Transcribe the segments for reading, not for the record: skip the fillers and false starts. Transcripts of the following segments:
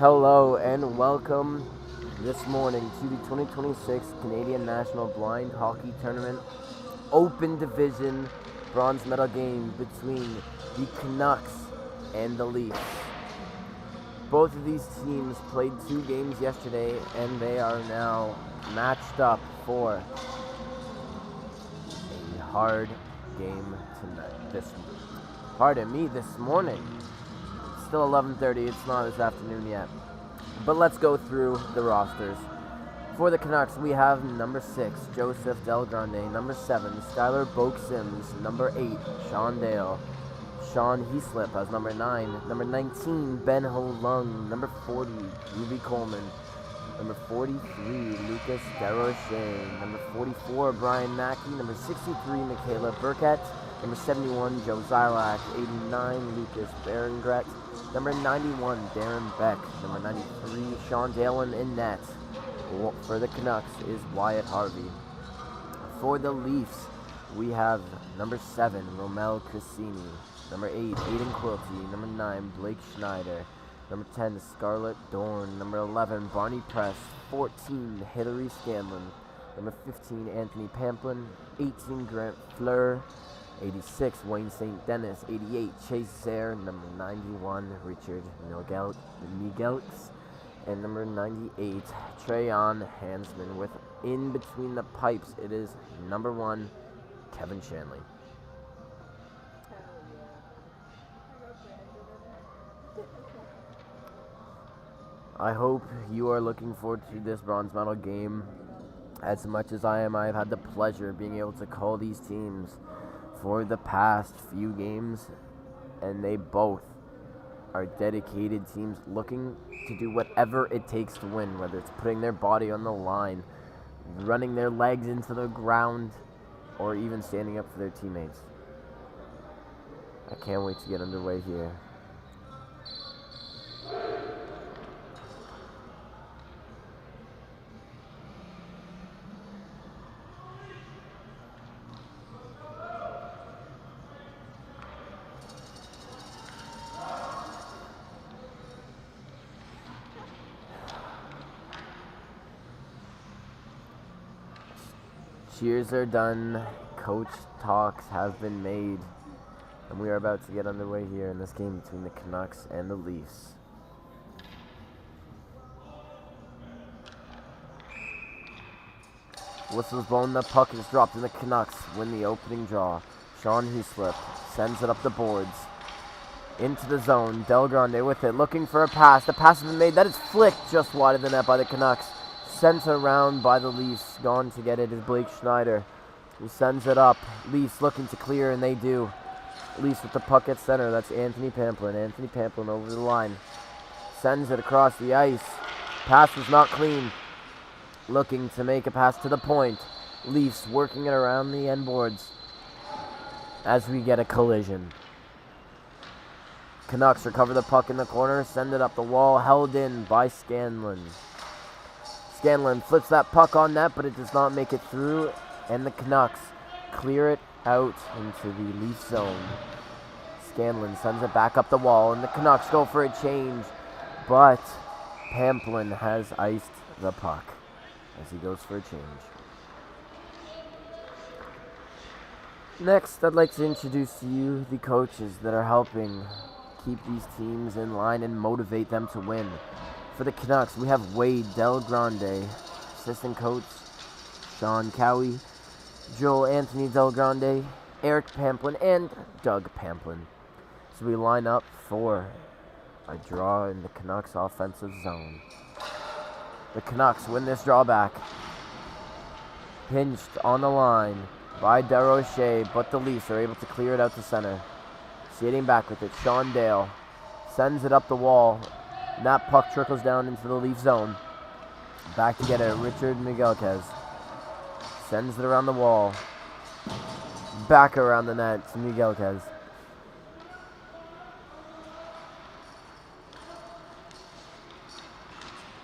Hello and welcome this morning to the 2026 Canadian National Blind Hockey Tournament Open Division bronze medal game between the Canucks and the Leafs. Both of these teams played 2 games yesterday and they are now matched up for a hard game tonight. This morning. It's still 11:30. It's not this afternoon yet. But let's go through the rosters. For the Canucks, we have number 6, Joseph Delgrande. Number 7, Skylar Boak-Sims. Number 8, Sean Dale. Sean Heaslip as number 9. Number 19, Ben Ho Lung. Number 40, Ruby Coleman. Number 43, Lucas Desrochers. Number 44, Brian Mackey. Number 63, Michaela Burkett. Number 71, Joe Zylak. 89, Lucas Berengret. Number 91, Darren Beck. Number 93, Sean Dalen in net. For the Canucks is Wyatt Harvey. For the Leafs, we have number 7, Romel Cassini. Number 8, Aiden Quilty. Number 9, Blake Schneider. Number 10, Scarlett Dorn. Number 11, Barney Press. 14, Hillary Scanlon. Number 15, Anthony Pamplin. 18, Grant Fleur. 86, Wayne St. Dennis. 88, Chase Sayre. Number 91, Richard Migelks. And number 98, Trayon Hansman. With in between the pipes, it is number 1, Kevin Shanley. I hope you are looking forward to this bronze medal game as much as I am. I've had the pleasure of being able to call these teams for the past few games, and they both are dedicated teams looking to do whatever it takes to win, whether it's putting their body on the line, running their legs into the ground, or even standing up for their teammates. I can't wait to get underway here. Cheers are done, coach talks have been made, and we are about to get underway here in this game between the Canucks and the Leafs. Whistle's blown, the puck is dropped, and the Canucks win the opening draw. Sean Heaslip sends it up the boards, into the zone. Delgrande with it, looking for a pass. The pass has been made, that is flicked just wide of the net by the Canucks. Sent around by the Leafs. Gone to get it is Blake Schneider, who sends it up. Leafs looking to clear, and they do. Leafs with the puck at center. That's Anthony Pamplin. Anthony Pamplin over the line. Sends it across the ice. Pass was not clean. Looking to make a pass to the point. Leafs working it around the end boards as we get a collision. Canucks recover the puck in the corner. Send it up the wall. Held in by Scanlon. Scanlon flips that puck on net, but it does not make it through, and the Canucks clear it out into the Leaf zone. Scanlon sends it back up the wall, and the Canucks go for a change, but Pamplin has iced the puck as he goes for a change. Next, I'd like to introduce to you the coaches that are helping keep these teams in line and motivate them to win. For the Canucks, we have Wade Delgrande, assistant coach Sean Cowie, Joel Anthony Delgrande, Eric Pamplin, and Doug Pamplin. So we line up for a draw in the Canucks offensive zone. The Canucks win this draw back. Pinched on the line by Desrochers, but the Leafs are able to clear it out to center. Skating back with it, Sean Dale sends it up the wall. And that puck trickles down into the Leaf zone. Back to get it, Richard Migelkes. Sends it around the wall. Back around the net to Migelkes.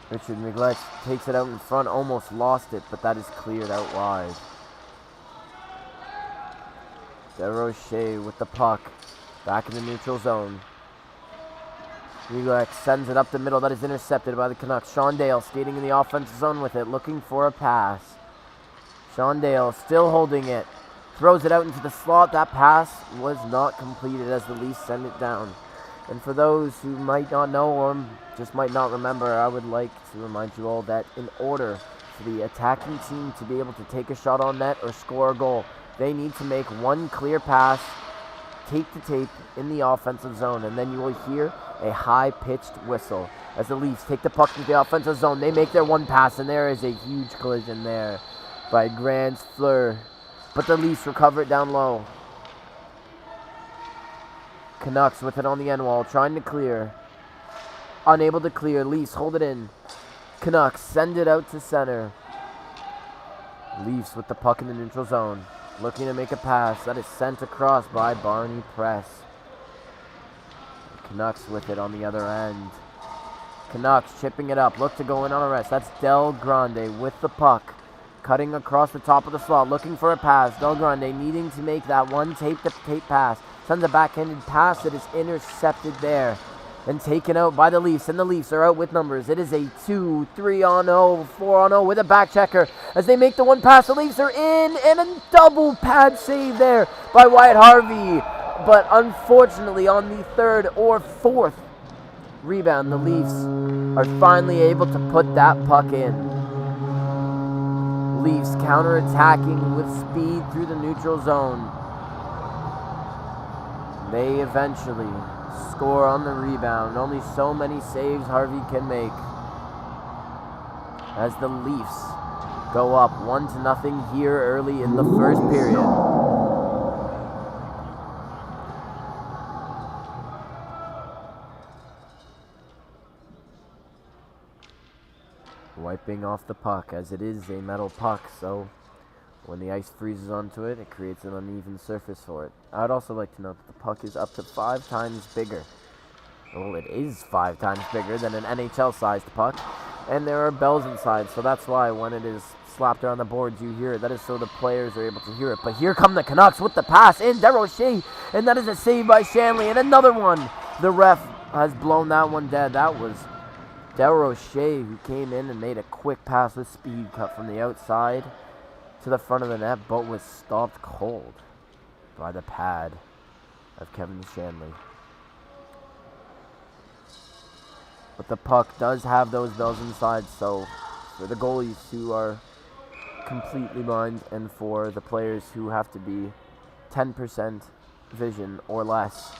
Richard Migelkes takes it out in front, almost lost it, but that is cleared out wide. Desrochers with the puck. Back in the neutral zone. Muglax sends it up the middle. That is intercepted by the Canucks. Sean Dale skating in the offensive zone with it, looking for a pass. Sean Dale still holding it. Throws it out into the slot. That pass was not completed as the Leafs send it down. And for those who might not know or just might not remember, I would like to remind you all that in order for the attacking team to be able to take a shot on net or score a goal, they need to make one clear pass, tape to tape, in the offensive zone. And then you will hear a high-pitched whistle as the Leafs take the puck into the offensive zone. They make their one pass, and there is a huge collision there by Grant Fleur. But the Leafs recover it down low. Canucks with it on the end wall, trying to clear. Unable to clear. Leafs hold it in. Canucks send it out to center. Leafs with the puck in the neutral zone, looking to make a pass. That is sent across by Barney Press. Canucks with it on the other end. Canucks chipping it up. Look to go in on a rest. That's Del Grande with the puck. Cutting across the top of the slot. Looking for a pass. Del Grande needing to make that one tape-to-tape pass. Sends a backhanded pass that is intercepted there. And taken out by the Leafs. And the Leafs are out with numbers. It is a 2, 3-on-0, 4-on-0 with a back checker. As they make the one pass, the Leafs are in. And a double pad save there by Wyatt Harvey. But unfortunately, on the third or fourth rebound, the Leafs are finally able to put that puck in. Leafs counterattacking with speed through the neutral zone. They eventually score on the rebound. Only so many saves Harvey can make. As the Leafs go up 1-0 here early in the first period. Wiping off the puck, as it is a metal puck, so when the ice freezes onto it, it creates an uneven surface for it. I would also like to note that the puck is up to 5 times bigger. Well, it is 5 times bigger than an NHL-sized puck, and there are bells inside, so that's why when it is slapped around the boards, you hear it. That is so the players are able to hear it. But here come the Canucks with the pass in, Desrochers, and that is a save by Shanley, and another one. The ref has blown that one dead. That was Desrochers, who came in and made a quick pass with speed, cut from the outside to the front of the net, but was stopped cold by the pad of Kevin Shanley. But the puck does have those bells inside, so for the goalies who are completely blind and for the players who have to be 10% vision or less,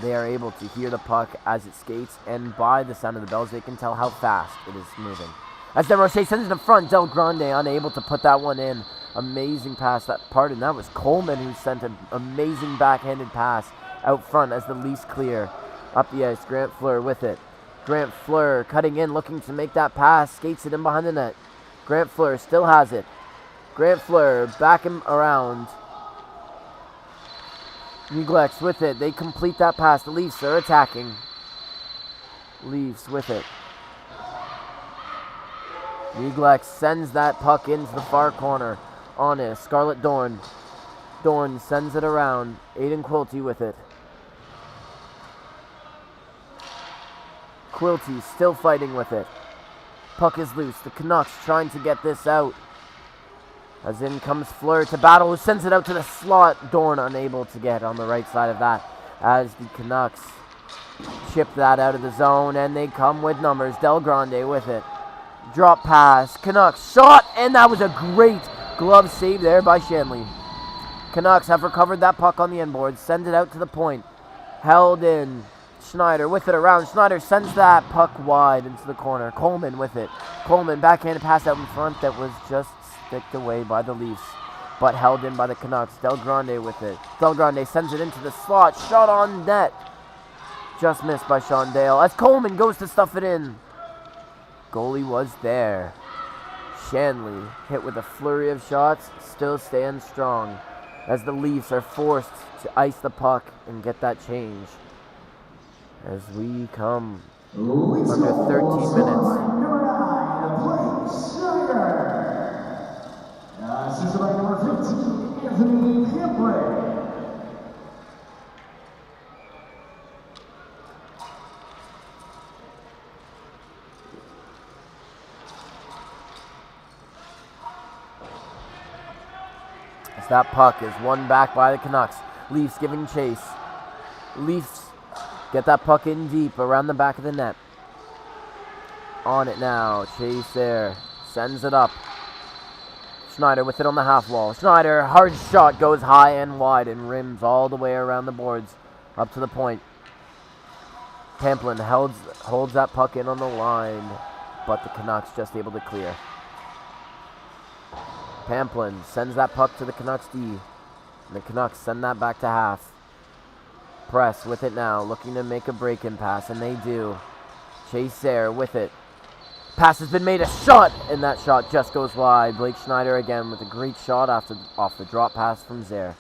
they are able to hear the puck as it skates, and by the sound of the bells, they can tell how fast it is moving. As Desrochers sends it in front, Del Grande unable to put that one in. Amazing pass, that was Coleman who sent an amazing backhanded pass out front as the Leafs clear. Up the ice, Grant Fleur with it. Grant Fleur cutting in, looking to make that pass, skates it in behind the net. Grant Fleur still has it. Grant Fleur back him around. Muglax with it. They complete that pass. The Leafs are attacking. Leafs with it. Muglax sends that puck into the far corner. On it, Scarlett Dorn. Dorn sends it around. Aiden Quilty with it. Quilty still fighting with it. Puck is loose. The Canucks trying to get this out. As in comes Fleur to battle, who sends it out to the slot. Dorn unable to get on the right side of that as the Canucks chip that out of the zone, and they come with numbers. Del Grande with it. Drop pass. Canucks shot, and that was a great glove save there by Shanley. Canucks have recovered that puck on the end board. Send it out to the point. Held in. Schneider with it around. Schneider sends that puck wide into the corner. Coleman with it. Coleman backhanded pass out in front that was just sticked away by the Leafs, but held in by the Canucks. Del Grande with it. Del Grande sends it into the slot. Shot on net. Just missed by Sean Dale as Coleman goes to stuff it in. Goalie was there. Shanley, hit with a flurry of shots, still stands strong as the Leafs are forced to ice the puck and get that change. As we come under 13 minutes. Number 15, Anthony Hembree. As that puck is won back by the Canucks. Leafs giving chase. Leafs get that puck in deep around the back of the net. On it now. Chase there. Sends it up. Schneider with it on the half wall. Schneider, hard shot, goes high and wide and rims all the way around the boards up to the point. Pamplin holds that puck in on the line, but the Canucks just able to clear. Pamplin sends that puck to the Canucks D. And the Canucks send that back to half. Press with it now, looking to make a break-in pass, and they do. Chase there with it. Pass has been made, a shot, and that shot just goes wide. Blake Schneider again with a great shot off the drop pass from Zare.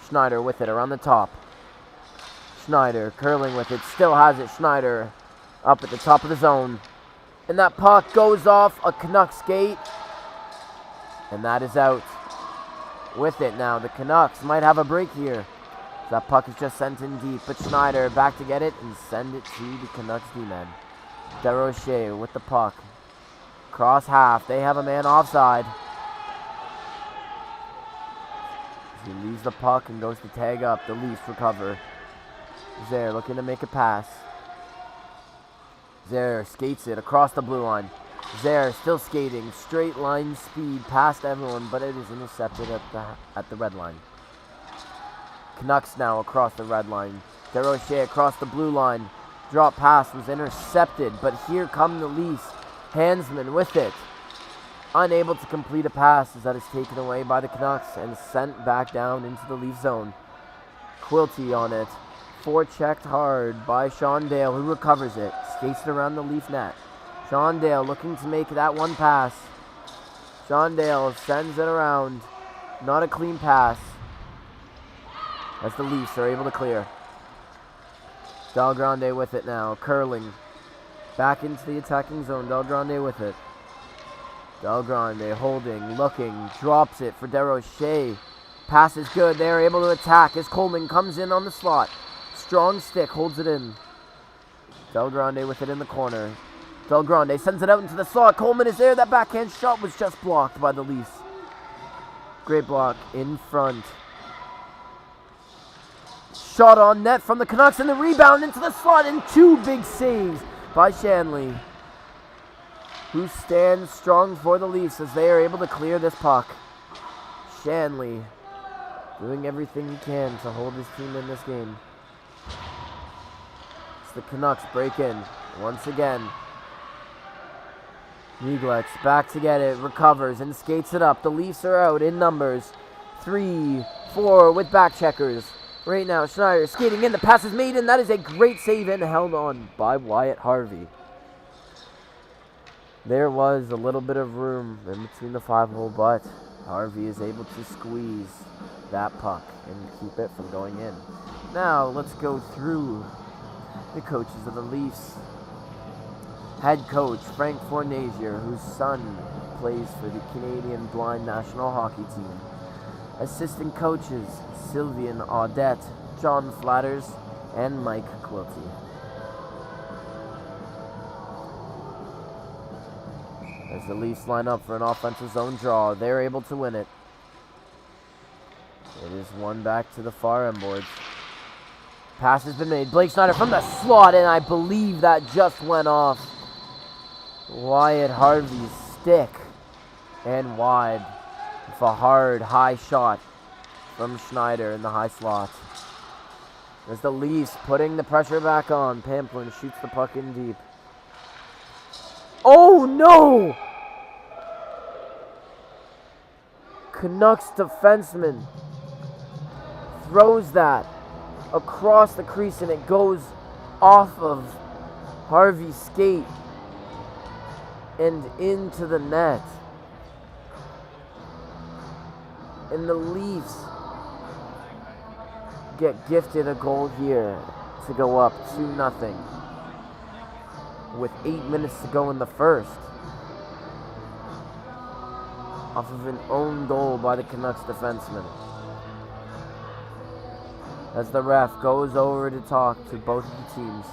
Schneider with it around the top. Schneider curling with it, still has it. Schneider up at the top of the zone. And that puck goes off a Canucks skate. And that is out. With it now, the Canucks might have a break here. That puck is just sent in deep, but Schneider back to get it and send it to the Canucks D-man. Desrochers with the puck. Cross half. They have a man offside. He leaves the puck and goes to tag up. The Leafs recover. Zare looking to make a pass. Zare skates it across the blue line. Zare still skating. Straight line speed past everyone, but it is intercepted at the red line. Canucks now across the red line. Desrochers across the blue line. Drop pass was intercepted, but here come the Leafs. Hansman with it. Unable to complete a pass as that is taken away by the Canucks and sent back down into the Leaf zone. Quilty on it. Forechecked hard by Sean Dale, who recovers it. Skates it around the Leaf net. Sean Dale looking to make that one pass. Sean Dale sends it around. Not a clean pass. As the Leafs are able to clear. Del Grande with it now. Curling. Back into the attacking zone. Del Grande with it. Del Grande holding, looking, drops it for Desrochers. Pass is good. They're able to attack as Coleman comes in on the slot. Strong stick, holds it in. Del Grande with it in the corner. Del Grande sends it out into the slot. Coleman is there. That backhand shot was just blocked by the Leafs. Great block in front. Shot on net from the Canucks and the rebound into the slot and two big saves by Shanley, who stands strong for the Leafs as they are able to clear this puck. Shanley doing everything he can to hold his team in this game. As the Canucks break in once again. Neglets back to get it, recovers and skates it up. The Leafs are out in numbers. 3-4 with back checkers. Right now, Schneider skating in. The pass is made, and that is a great save and held on by Wyatt Harvey. There was a little bit of room in between the 5-hole, but Harvey is able to squeeze that puck and keep it from going in. Now, let's go through the coaches of the Leafs. Head coach, Frank Fournier, whose son plays for the Canadian Blind National Hockey Team. Assistant coaches, Sylvian Audette, John Flatters, and Mike Quilty. As the Leafs line up for an offensive zone draw, they're able to win it. It is one back to the far end boards. Pass has been made. Blake Schneider from the slot, and I believe that just went off Wyatt Harvey's stick and wide. With a hard, high shot from Schneider in the high slot. As the Leafs putting the pressure back on, Pamplin shoots the puck in deep. Oh no! Canucks defenseman throws that across the crease and it goes off of Harvey's skate and into the net. And the Leafs get gifted a goal here to go up 2-0 with 8 minutes to go in the first, off of an own goal by the Canucks defenseman. As the ref goes over to talk to both of the teams.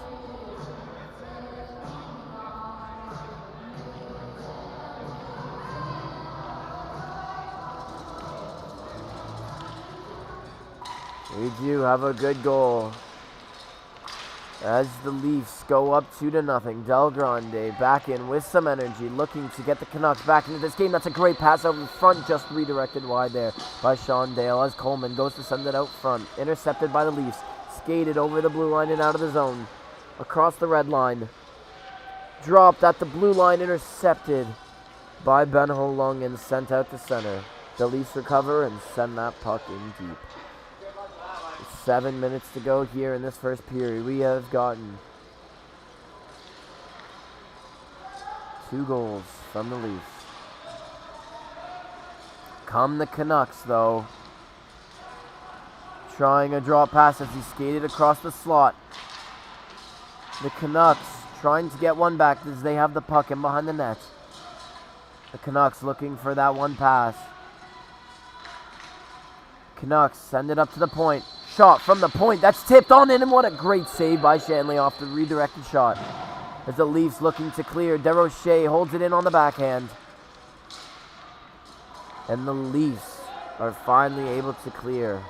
We do have a good goal. As the Leafs go up 2-0. Del Grande back in with some energy, looking to get the Canucks back into this game. That's a great pass out in front, just redirected wide there by Sean Dale as Coleman goes to send it out front. Intercepted by the Leafs. Skated over the blue line and out of the zone. Across the red line. Dropped at the blue line, intercepted by Ben Holung and sent out to center. The Leafs recover and send that puck in deep. 7 minutes to go here in this first period. We have gotten 2 goals from the Leafs. Come the Canucks, though. Trying a draw pass as he skated across the slot. The Canucks trying to get one back as they have the puck in behind the net. The Canucks looking for that one pass. Canucks send it up to the point. Shot from the point. That's tipped on in, and what a great save by Shanley off the redirected shot. As the Leafs looking to clear. DeRoche holds it in on the backhand. And the Leafs are finally able to clear.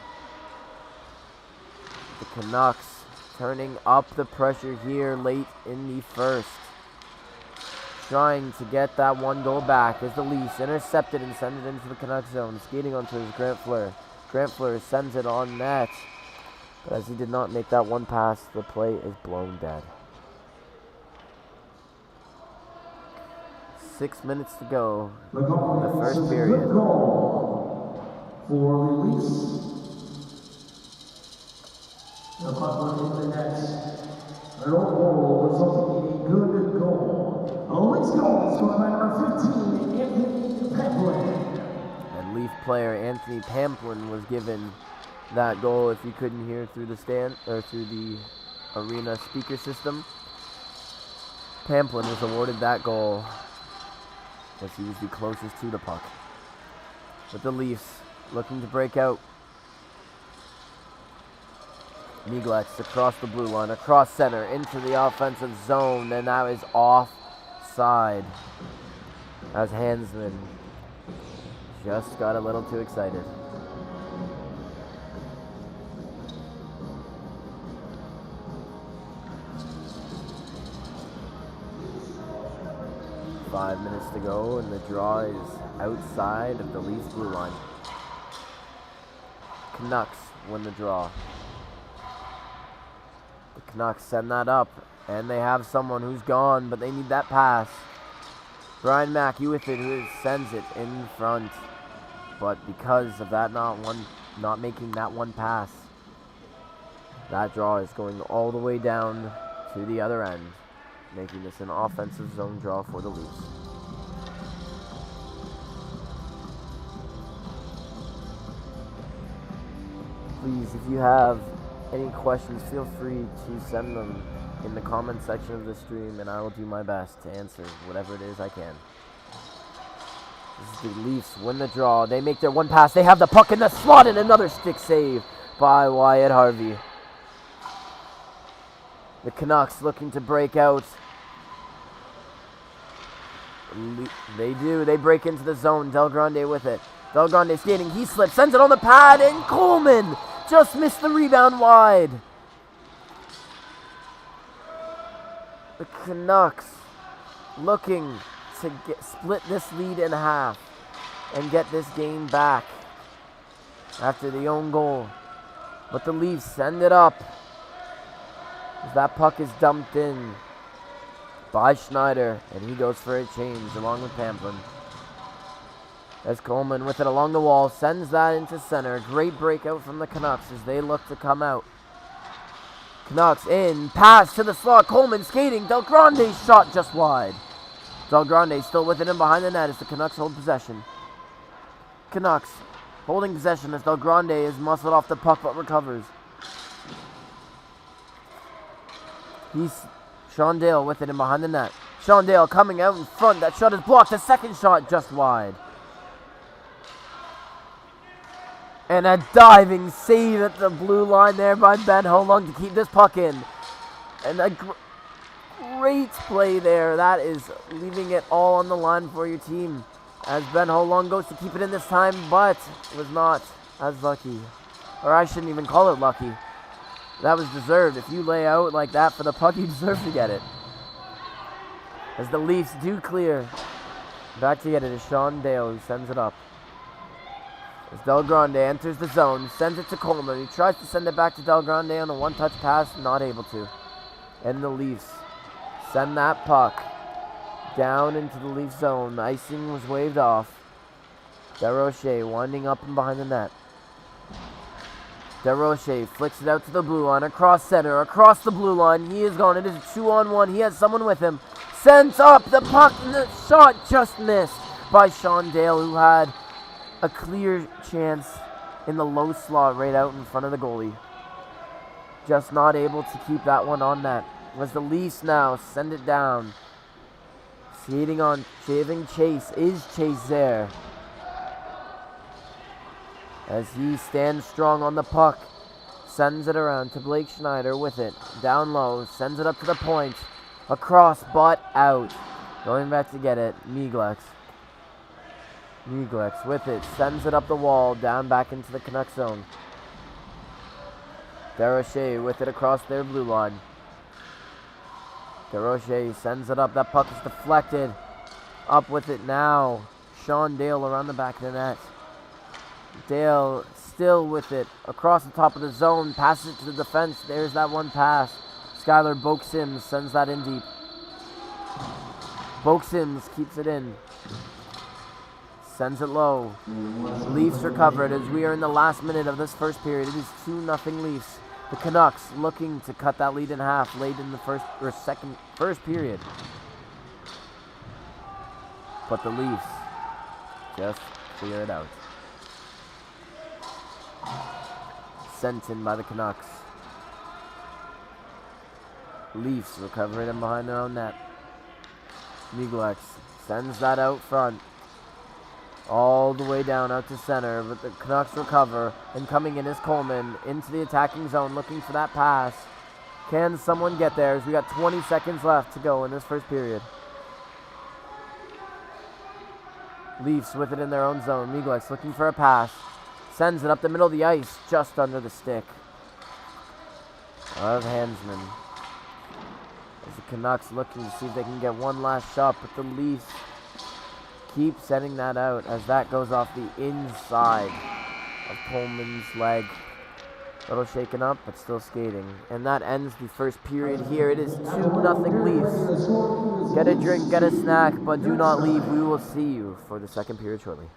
The Canucks turning up the pressure here late in the first. Trying to get that 1 goal back as the Leafs intercepted and send it into the Canucks zone. Skating onto his Grant Fleur. Grant Fleur sends it on net. But as he did not make that one pass, the play is blown dead. 6 minutes to go. The first period. For release. The puck went into the net. An old goal resulting in a good goal. A Leafs goal scored by number 15, Anthony Pamplin. And Leaf player Anthony Pamplin was given that goal if you couldn't hear through the stand or through the arena speaker system. Pamplin was awarded that goal as he was the closest to the puck. But the Leafs looking to break out. Miglex across the blue line, across center, into the offensive zone, and that is offside. As Hansman just got a little too excited. Five minutes to go, and the draw is outside of the Leafs blue line. Canucks win the draw. The Canucks send that up, and they have someone who's gone, but they need that pass. Brian Mackey with it, who sends it in front. But because of that not making that one pass, that draw is going all the way down to the other end, making this an offensive zone draw for the Leafs. Please, if you have any questions, feel free to send them in the comment section of the stream, and I will do my best to answer whatever it is I can. This is the Leafs win the draw. They make their one pass. They have the puck in the slot, and another stick save by Wyatt Harvey. The Canucks looking to break out. They do. They break into the zone. Del Grande with it. Del Grande skating. He slips. Sends it on the pad. And Coleman just missed the rebound wide. The Canucks looking to split this lead in half and get this game back after the own goal. But the Leafs send it up. As that puck is dumped in by Schneider, and he goes for a change along with Pamplin. As Coleman with it along the wall sends that into center. Great breakout from the Canucks as they look to come out. Canucks in, pass to the slot. Coleman skating. Del Grande's shot just wide. Del Grande still with it in behind the net as the Canucks hold possession. Canucks holding possession as Del Grande is muscled off the puck but recovers. He's Sean Dale with it in behind the net. Sean Dale coming out in front. That shot is blocked. The second shot just wide. And a diving save at the blue line there by Ben Holung to keep this puck in. And a great play there. That is leaving it all on the line for your team. As Ben Holung goes to keep it in this time, but was not as lucky. Or I shouldn't even call it lucky. That was deserved. If you lay out like that for the puck, you deserve to get it. As the Leafs do clear. Back to get it is Sean Dale, who sends it up. As Del Grande enters the zone, sends it to Coleman. He tries to send it back to Del Grande on a one-touch pass, not able to. And the Leafs send that puck down into the Leaf zone. The icing was waved off. DeRoche winding up and behind the net. DeRoche flicks it out to the blue line, across center, across the blue line. He is gone. It is a 2-on-1. He has someone with him. Sends up the puck, and the shot just missed by Sean Dale, who had a clear chance in the low slot right out in front of the goalie. Just not able to keep that one on net. As the Leafs now send it down. Skating on, shaving Chase. Is Chase there? As he stands strong on the puck. Sends it around to Blake Schneider with it. Down low. Sends it up to the point. Across, but out. Going back to get it. Miglex with it. Sends it up the wall. Down back into the Canucks zone. DeRoche with it across their blue line. DeRoche sends it up. That puck is deflected. Up with it now. Sean Dale around the back of the net. Dale still with it. Across the top of the zone. Passes it to the defense. There's that one pass. Skylar Boak-Sims sends that in deep. Boak-Sims keeps it in. Sends it low. Leafs recovered as we are in the last minute of this first period. It is 2-0 Leafs. The Canucks looking to cut that lead in half late in the first period. But the Leafs just clear it out. Sent in by the Canucks. Leafs recover it in behind their own net. Miglex sends that out front. All the way down out to center, but the Canucks recover. And coming in is Coleman into the attacking zone looking for that pass. Can someone get there as we got 20 seconds left to go in this first period. Leafs with it in their own zone. Miglex looking for a pass. Sends it up the middle of the ice, just under the stick of Hansman. As the Canucks looking to see if they can get one last shot, but the Leafs keep setting that out as that goes off the inside of Coleman's leg. A little shaken up, but still skating. And that ends the first period here. It is 2-0 Leafs. Get a drink, get a snack, but do not leave. We will see you for the second period shortly.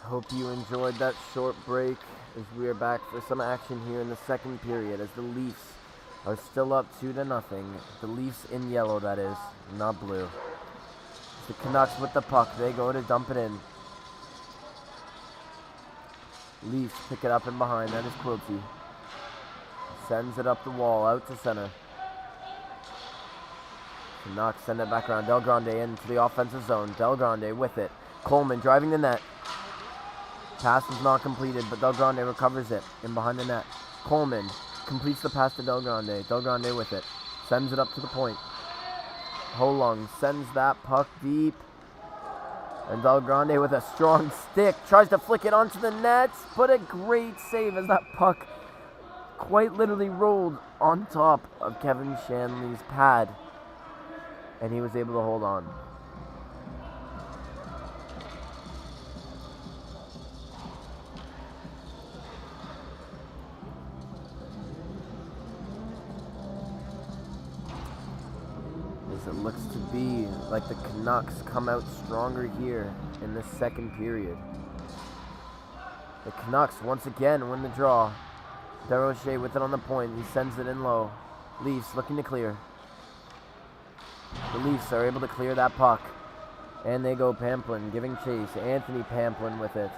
Hope you enjoyed that short break as we are back for some action here in the second period as the Leafs are still up 2-0. The Leafs in yellow, that is, not blue. The Canucks with the puck. They go to dump it in. Leafs pick it up and behind. That is Quilty. Sends it up the wall, out to center. Canucks send it back around. Del Grande into the offensive zone. Del Grande with it. Coleman driving the net. Pass was not completed, but Del Grande recovers it in behind the net. Coleman completes the pass to Del Grande. Del Grande with it. Sends it up to the point. Holung sends that puck deep. And Del Grande with a strong stick tries to flick it onto the net, but a great save as that puck quite literally rolled on top of Kevin Shanley's pad. And he was able to hold on. As it looks to be like the Canucks come out stronger here in this second period. The Canucks once again win the draw. Desrochers with it on the point. He sends it in low. Leafs looking to clear. The Leafs are able to clear that puck. And they go Pamplin giving chase. Anthony Pamplin with it.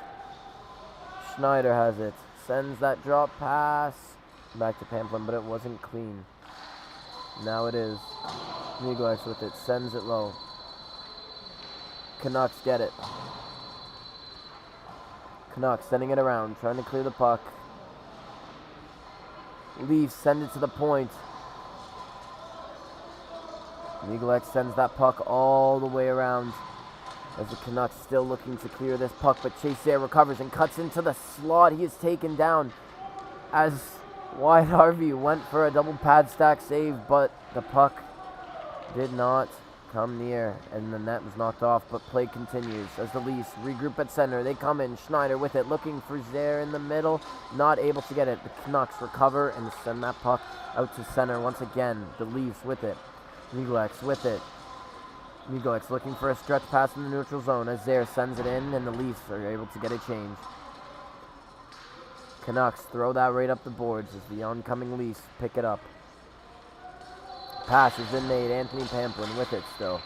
Schneider has it. Sends that drop pass back to Pamplin, but it wasn't clean. Now it is. Miguex with it. Sends it low. Canucks get it. Canucks sending it around. Trying to clear the puck. Leafs send it to the point. Miguex sends that puck all the way around as the Canucks still looking to clear this puck, but Chaser recovers and cuts into the slot. He is taken down as Wyatt Harvey went for a double pad stack save, but the puck did not come near and the net was knocked off, but play continues as the Leafs regroup at center. They come in, Schneider with it, looking for Zaire in the middle, not able to get it. The Canucks recover and send that puck out to center once again. The Leafs with it. Miguex with it. Miguex looking for a stretch pass in the neutral zone as Zaire sends it in and the Leafs are able to get a change. Canucks throw that right up the boards as the oncoming Leafs pick it up. Pass has been made. Anthony Pamplin with it still.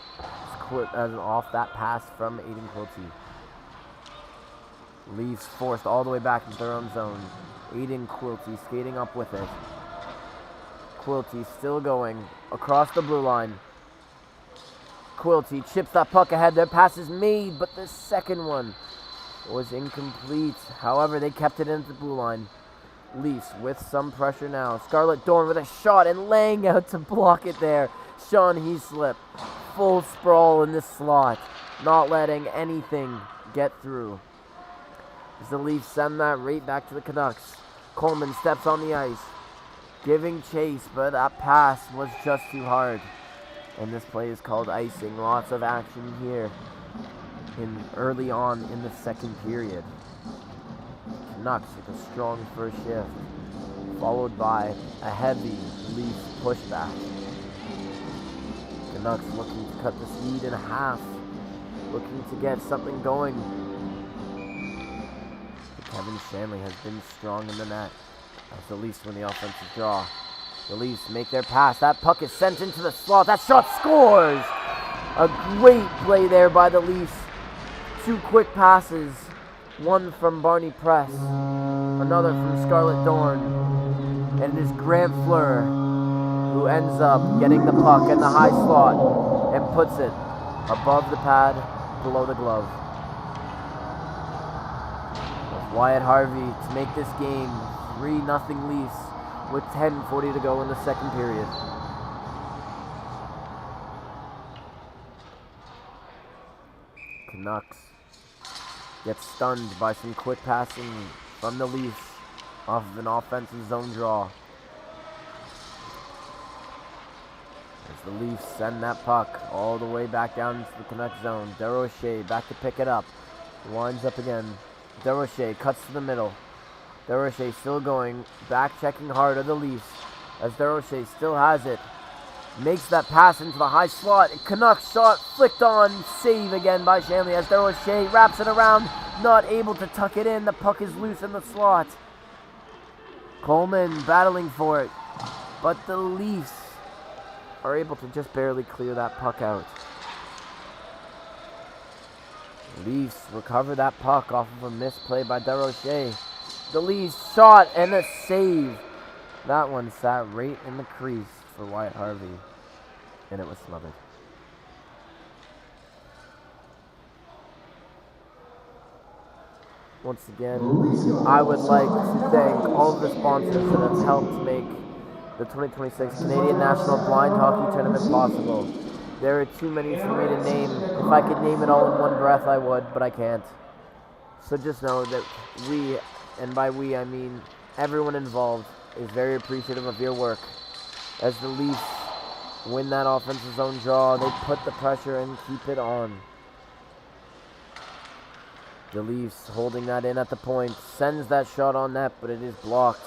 As off that pass from Aiden Quilty. Leafs forced all the way back into their own zone. Aiden Quilty skating up with it. Quilty still going across the blue line. Quilty chips that puck ahead. Their pass is made, but the second one was incomplete. However, they kept it into the blue line. Leafs with some pressure now. Scarlett Dorn with a shot and laying out to block it there. Sean Heaslip, full sprawl in this slot, not letting anything get through. As the Leafs send that right back to the Canucks. Coleman steps on the ice, giving chase, but that pass was just too hard. And this play is called icing. Lots of action here early on in the second period. Canucks with a strong first shift, followed by a heavy Leafs pushback. Canucks looking to cut this lead in half, looking to get something going. But Kevin Shanley has been strong in the net as the Leafs win the offensive draw. The Leafs make their pass. That puck is sent into the slot. That shot scores! A great play there by the Leafs. Two quick passes. One from Barney Press. Another from Scarlett Dorn. And it is Grant Fleur who ends up getting the puck in the high slot and puts it above the pad, below the glove. With Wyatt Harvey to make this game 3-0 Leafs with 10:40 to go in the second period. Canucks get stunned by some quick passing from the Leafs off of an offensive zone draw. As the Leafs send that puck all the way back down into the Canucks zone. Desrochers back to pick it up. Winds up again. Desrochers cuts to the middle. Desrochers still going, back checking hard of the Leafs as Desrochers still has it. Makes that pass into the high slot. Canucks shot flicked on, save again by Shanley as Desrochers wraps it around not able to tuck it in. The puck is loose in the slot. Coleman battling for it, but the Leafs are able to just barely clear that puck out. Leafs recover that puck off of a misplay by Desrochers. The Leafs shot and a save. That one sat right in the crease for Wyatt Harvey, and it was smothered. Once again, I would like to thank all of the sponsors that have helped make the 2026 Canadian National Blind Hockey Tournament possible. There are too many for me to name. If I could name it all in one breath, I would, but I can't. So just know that we, and by we I mean everyone involved, is very appreciative of your work. As the Leafs win that offensive zone draw, they put the pressure and keep it on. The Leafs holding that in at the point, sends that shot on net, but it is blocked.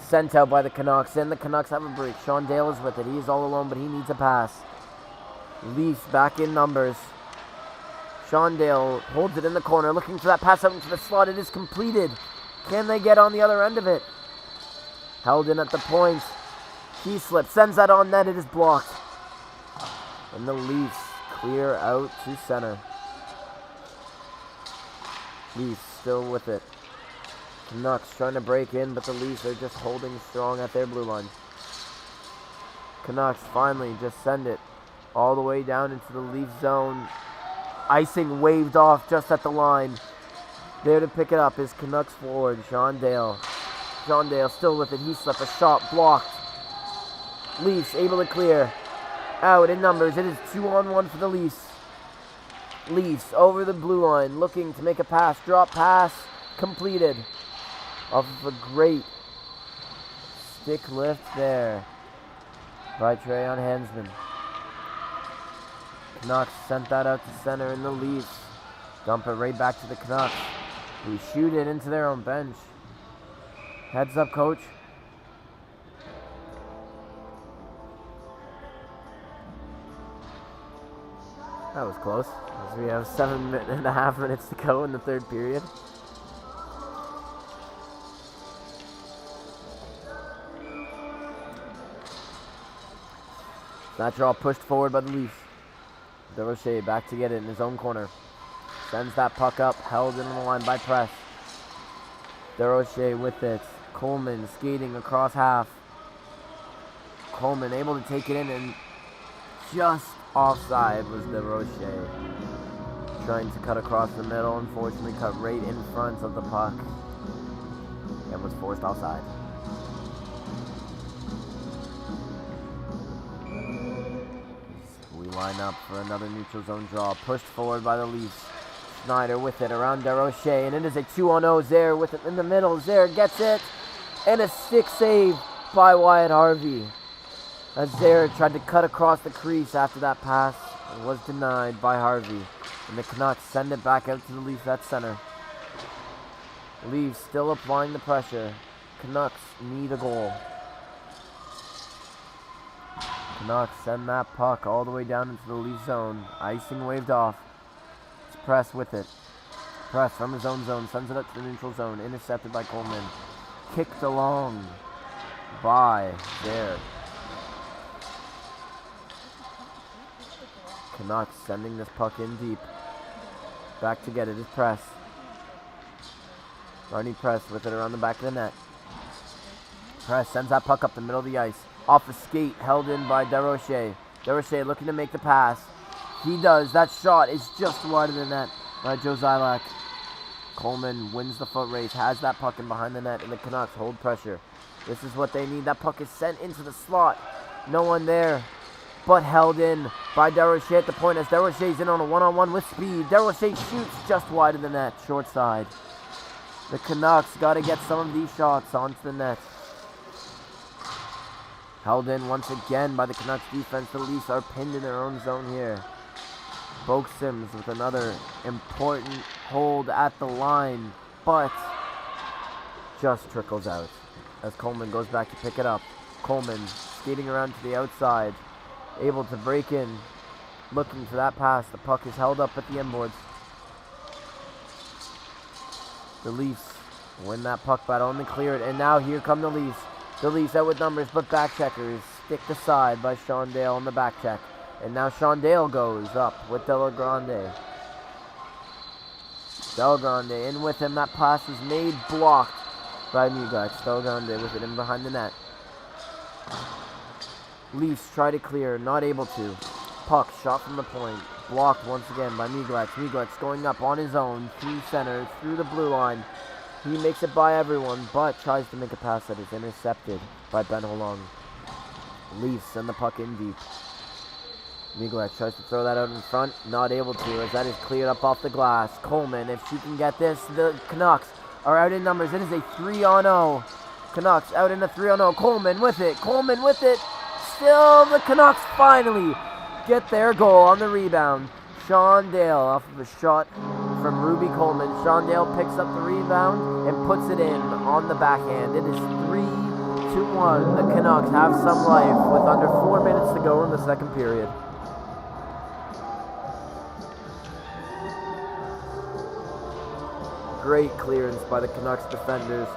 Sent out by the Canucks, and the Canucks have a break. Sean Dale is with it. He is all alone, but he needs a pass. Leafs back in numbers. Sean Dale holds it in the corner, looking for that pass out into the slot. It is completed. Can they get on the other end of it? Held in at the point. Key slip, sends that on net. It is blocked. And the Leafs clear out to center. Leafs still with it. Canucks trying to break in, but the Leafs are just holding strong at their blue line. Canucks finally just send it all the way down into the Leaf zone. Icing waved off just at the line. There to pick it up is Canucks forward, Sean Dale. Sean Dale still with it. He slipped a shot, blocked. Leafs able to clear. Out in numbers. It is 2-on-1 for the Leafs. Leafs over the blue line, looking to make a pass. Drop pass completed. Off of a great stick lift there by Trayon Hensman. Canucks sent that out to center, and the Leafs dump it right back to the Canucks, who shoot it into their own bench. Heads up, coach. That was close, as we have 7.5 minutes to go in the third period. That draw pushed forward by the Leafs. Desrochers back to get it in his own corner. Sends that puck up, held in the line by press. Desrochers with it. Coleman skating across half. Coleman able to take it in, and just offside was Desrochers. Trying to cut across the middle, unfortunately cut right in front of the puck and was forced offside. We line up for another neutral zone draw, pushed forward by the Leafs. Schneider with it around Desrochers, and it is a 2-on-0. Zaire with it in the middle. Zaire gets it, and a stick save by Wyatt Harvey. As Zaire tried to cut across the crease after that pass, it was denied by Harvey. And the Canucks send it back out to the Leafs at center. Leafs still applying the pressure. Canucks need a goal. Canucks send that puck all the way down into the Leaf zone. Icing waved off. It's Press with it. Press from his own zone, sends it up to the neutral zone. Intercepted by Coleman. Kicked along by Zaire. Canucks sending this puck in deep. Back to get it is Press. Arnie Press with it around the back of the net. Press sends that puck up the middle of the ice. Off a skate, held in by Desrochers. Desrochers looking to make the pass. He does. That shot is just wide of the net by Joe Zylak. Coleman wins the foot race, has that puck in behind the net, and the Canucks hold pressure. This is what they need. That puck is sent into the slot. No one there, but held in by Desrochers at the point as Desrochers in on a one-on-one with speed. Desrochers shoots just wide of the net, short side. The Canucks got to get some of these shots onto the net. Held in once again by the Canucks defense. The Leafs are pinned in their own zone here. Boak Sims with another important hold at the line, but just trickles out as Coleman goes back to pick it up. Coleman skating around to the outside, able to break in, looking for that pass. The puck is held up at the inboards. The Leafs win that puck battle and they clear it. And now here come the Leafs. The Leafs out with numbers, but back checkers sticked aside by Sean Dale on the back check. And now Sean Dale goes up with Delgrande. Delgrande in with him. That pass was made, blocked by Muglax. Delgrande with it in behind the net. Leafs try to clear, not able to. Puck shot from the point, blocked once again by Muglax. Muglax going up on his own through center, through the blue line. He makes it by everyone, but tries to make a pass that is intercepted by Ben Holong. Leafs send the puck in deep. Muglax tries to throw that out in front, not able to, as that is cleared up off the glass. Coleman, if she can get this, the Canucks are out in numbers. It is a 3-on-0. Canucks out in a 3-on-0. Coleman with it. Coleman with it. Still, the Canucks finally get their goal on the rebound. Sean Dale off of a shot from Ruby Coleman. Sean Dale picks up the rebound and puts it in on the backhand. It is 3-1. The Canucks have some life with under 4 minutes to go in the second period. Great clearance by the Canucks defenders.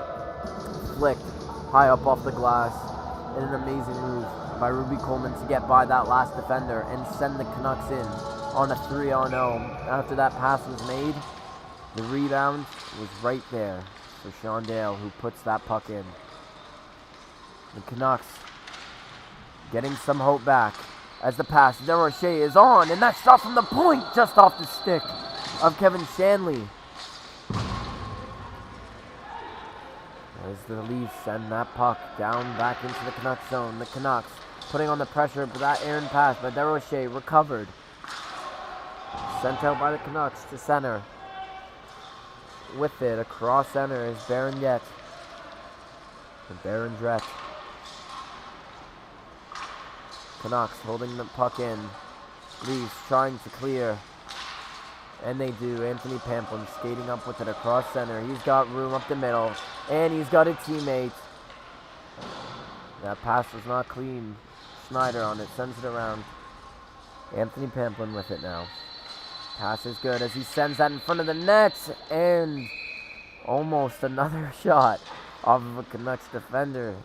Flicked high up off the glass. And an amazing move by Ruby Coleman to get by that last defender and send the Canucks in on a 3-on-0. After that pass was made, the rebound was right there for Sean Dale, who puts that puck in. The Canucks getting some hope back as the pass, Desrochers is on, and that shot from the point just off the stick of Kevin Shanley. As the Leafs send that puck down back into the Canucks zone. The Canucks putting on the pressure, but that errant pass by Desrochers recovered. Sent out by the Canucks to center. With it, across center is Barondette. And Barondette. Canucks holding the puck in. Leafs trying to clear. And they do. Anthony Pamplin skating up with it across center. He's got room up the middle. And he's got a teammate. That pass was not clean. Schneider on it. Sends it around. Anthony Pamplin with it now. Pass is good as he sends that in front of the net. And almost another shot off of a Canucks defender.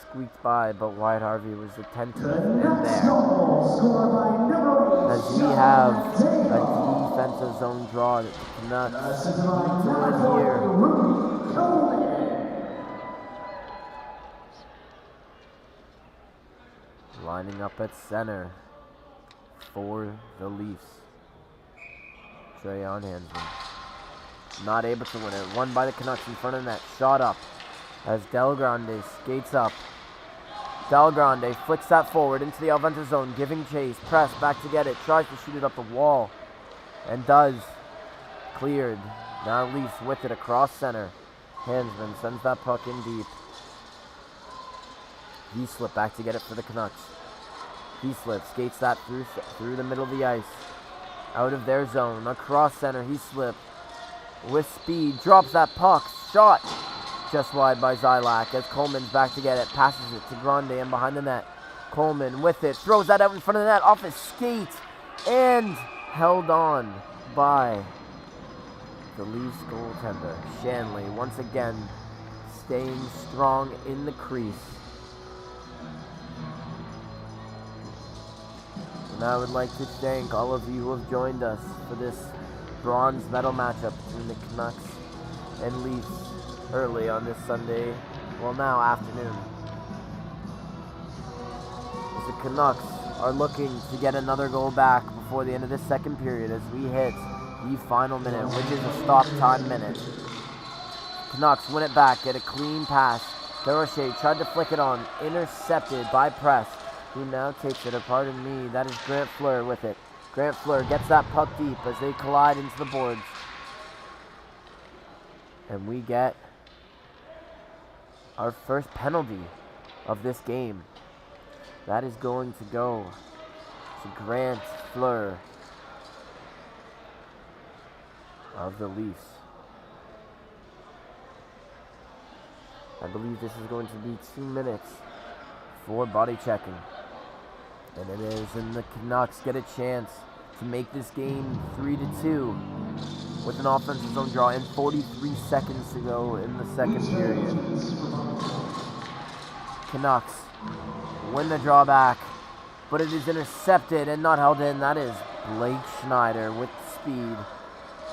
Squeaked by, but Wyatt Harvey was attentive in there. As we have a defensive zone draw that the Canucks need to win here. Lining up at center for the Leafs. Trayon Hansman. Not able to win it. Won by the Canucks in front of the net. Shot up as Delgrande skates up. Delgrande flicks that forward into the Alventa zone, giving chase. Press back to get it. Tries to shoot it up the wall. And does. Cleared. Now Leafs with it across center. Hansman sends that puck in deep. Heaslip back to get it for the Canucks. Heaslip skates that through the middle of the ice. Out of their zone. Across center. Heaslip with speed. Drops that puck. Shot. Just wide by Zylak as Coleman's back to get it. Passes it to Grande and behind the net. Coleman with it. Throws that out in front of the net. Off his skate. And held on by the Leafs goaltender. Shanley once again staying strong in the crease. And I would like to thank all of you who have joined us for this bronze medal matchup between the Canucks and Leafs early on this Sunday, well now afternoon. As the Canucks are looking to get another goal back before the end of this second period as we hit the final minute, which is a stop time minute. Canucks win it back, get a clean pass. Desrochers tried to flick it on, intercepted by Press, who now takes it. Pardon me, that is Grant Fleur with it. Grant Fleur gets that puck deep as they collide into the boards. And we get our first penalty of this game. That is going to go to Grant Fleur of the Leafs. I believe this is going to be 2 minutes for body checking. And it is, and the Canucks get a chance to make this game 3-2. with an offensive zone draw and 43 seconds to go in the second period. Canucks win the draw back, but it is intercepted and not held in. That is Blake Schneider with speed,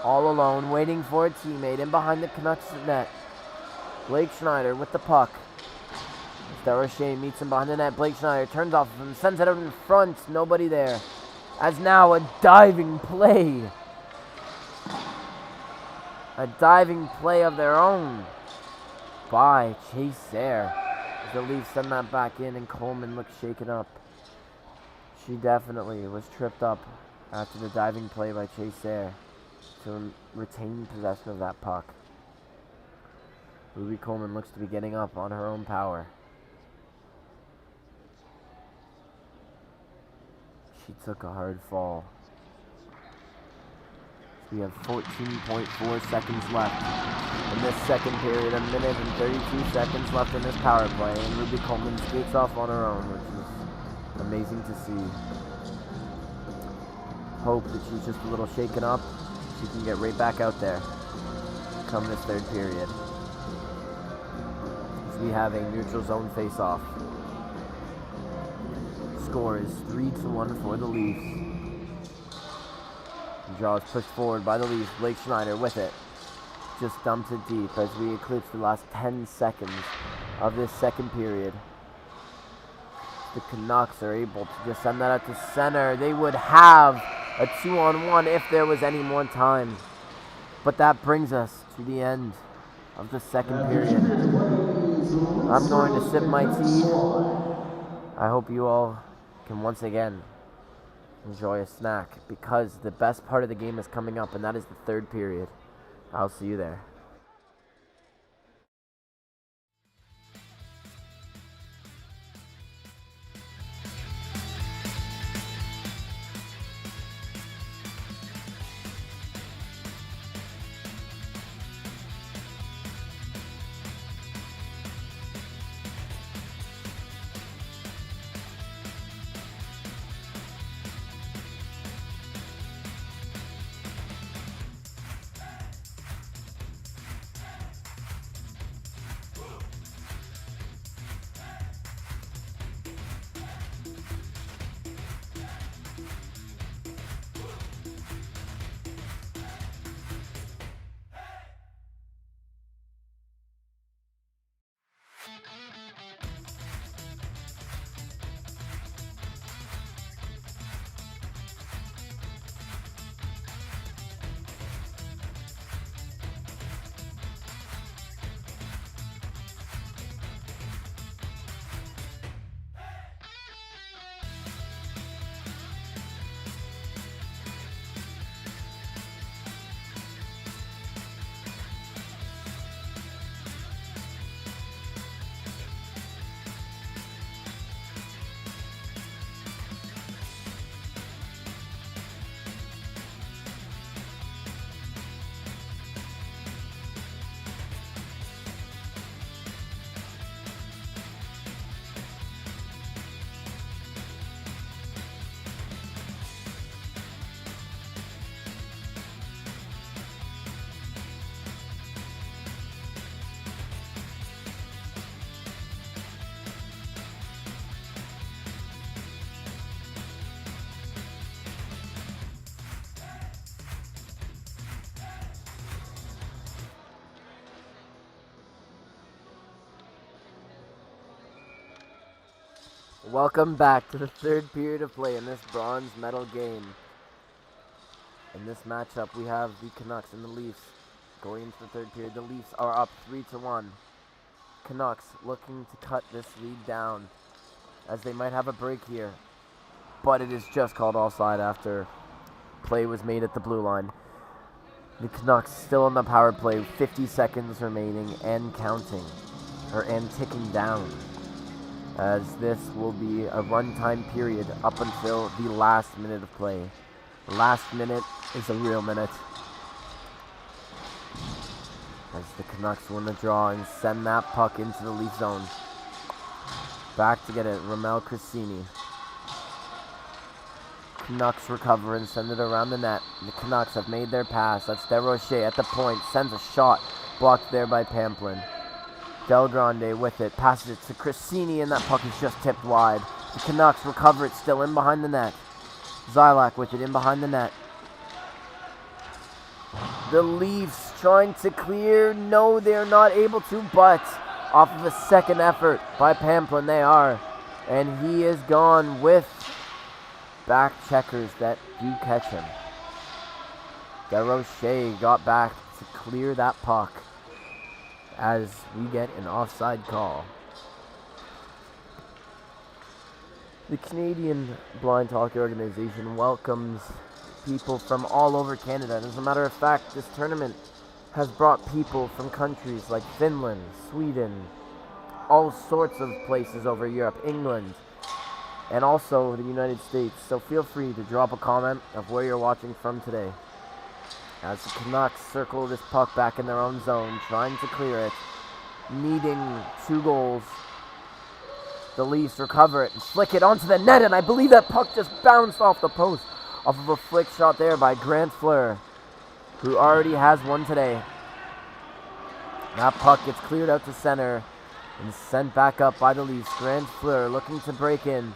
all alone, waiting for a teammate in behind the Canucks net. Blake Schneider with the puck. Darochet meets him behind the net. Blake Schneider turns off of him, sends it out in front. Nobody there. As now a diving play. A diving play of their own by Chase Sayre. The Leafs send that back in and Coleman looks shaken up. She definitely was tripped up after the diving play by Chase Sayre to retain possession of that puck. Ruby Coleman looks to be getting up on her own power. She took a hard fall. We have 14.4 seconds left in this second period, a minute and 32 seconds left in this power play, and Ruby Coleman skates off on her own, which is amazing to see. Hope that she's just a little shaken up. She can get right back out there come this third period. As we have a neutral zone face-off. Score is 3-1 for the Leafs. The draw is pushed forward by the Leafs. Blake Schneider with it. Just dumps it deep as we eclipse the last 10 seconds of this second period. The Canucks are able to just send that out to center. They would have a 2-on-1 if there was any more time. But that brings us to the end of the second period. I'm going to sip my tea. I hope you all can once again enjoy a snack, because the best part of the game is coming up, and that is the third period. I'll see you there. Welcome back to the third period of play in this bronze medal game. In this matchup, we have the Canucks and the Leafs going into the third period. The Leafs are up 3-1. Canucks looking to cut this lead down, as they might have a break here. But it is just called offside after play was made at the blue line. The Canucks still on the power play, 50 seconds remaining and counting, and ticking down, as this will be a runtime period up until the last minute of play. The last minute is a real minute, as the Canucks win the draw and send that puck into the Leaf zone. Back to get it, Ramel Cressini. Canucks recover and send it around the net. The Canucks have made their pass. That's Desrochers at the point. Sends a shot. Blocked there by Pamplin. Del Grande with it. Passes it to Cressini, and that puck is just tipped wide. The Canucks recover it still in behind the net. Zylak with it in behind the net. The Leafs trying to clear. No, they're not able to, but off of a second effort by Pamplin, they are. And he is gone with back checkers that do catch him. Desrochers got back to clear that puck as we get an offside call. The Canadian Blind Hockey Organization welcomes people from all over Canada. And as a matter of fact, this tournament has brought people from countries like Finland, Sweden, all sorts of places over Europe, England, and also the United States. So feel free to drop a comment of where you're watching from today. As the Canucks circle this puck back in their own zone, trying to clear it, needing 2 goals. The Leafs recover it and flick it onto the net, and I believe that puck just bounced off the post off of a flick shot there by Grant Fleur, who already has one today. That puck gets cleared out to center and sent back up by the Leafs. Grant Fleur looking to break in.